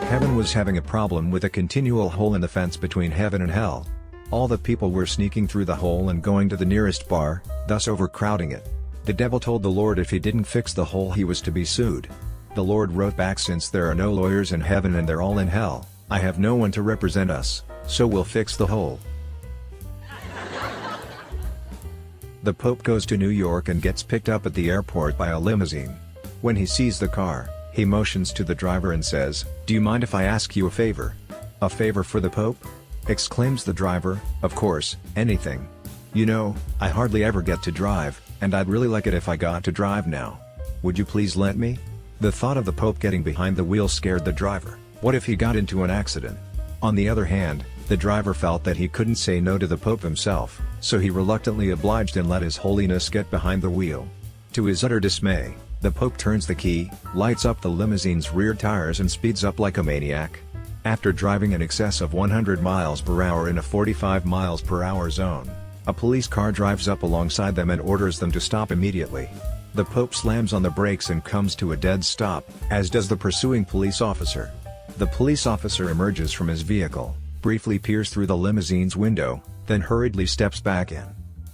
Heaven was having a problem with a continual hole in the fence between heaven and hell. All the people were sneaking through the hole and going to the nearest bar, thus overcrowding it. The devil told the Lord if he didn't fix the hole he was to be sued. The Lord wrote back, since there are no lawyers in heaven and they're all in hell, I have no one to represent us, so we'll fix the hole. The Pope goes to New York and gets picked up at the airport by a limousine. When he sees the car, he motions to the driver and says, "Do you mind if I ask you a favor?" "A favor for the Pope?" exclaims the driver. "Of course, anything. You know, I hardly ever get to drive, and I'd really like it if I got to drive now. Would you please let me?" The thought of the Pope getting behind the wheel scared the driver. What if he got into an accident? On the other hand, the driver felt that he couldn't say no to the Pope himself, so he reluctantly obliged and let His Holiness get behind the wheel. To his utter dismay, the Pope turns the key, lights up the limousine's rear tires and speeds up like a maniac. After driving in excess of 100 miles per hour in a 45 miles per hour zone, a police car drives up alongside them and orders them to stop immediately. The Pope slams on the brakes and comes to a dead stop, as does the pursuing police officer. The police officer emerges from his vehicle, briefly peers through the limousine's window, then hurriedly steps back in.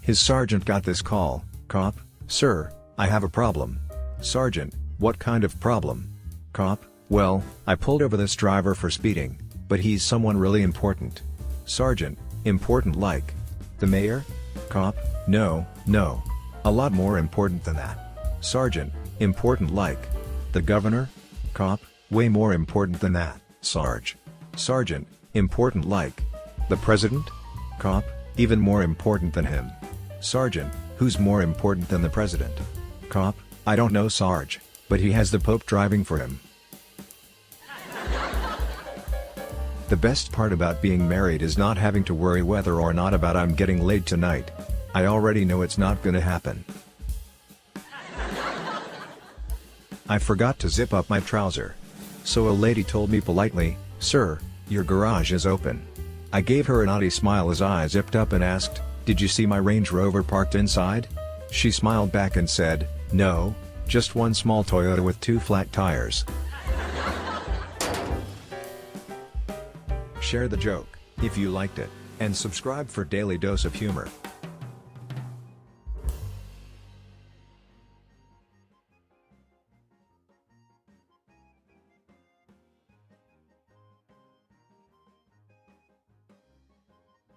His sergeant got this call. "Cop, sir, I have a problem." "Sergeant, what kind of problem?" "Cop, well, I pulled over this driver for speeding, but he's someone really important." "Sergeant, important like the mayor?" "Cop, no, a lot more important than that." "Sergeant, important like the governor?" "Cop, way more important than that, Sarge." "Sergeant, important like the president?" "Cop, even more important than him." "Sergeant, who's more important than the president?" "Cop, I don't know, Sarge, but he has the Pope driving for him." The best part about being married is not having to worry whether or not about I'm getting laid tonight. I already know it's not gonna happen. I forgot to zip up my trouser. So a lady told me politely, "Sir, your garage is open." I gave her a naughty smile as I zipped up and asked, "Did you see my Range Rover parked inside?" She smiled back and said, "No, just one small Toyota with 2 flat tires." Share the joke, if you liked it, and subscribe for daily dose of humor.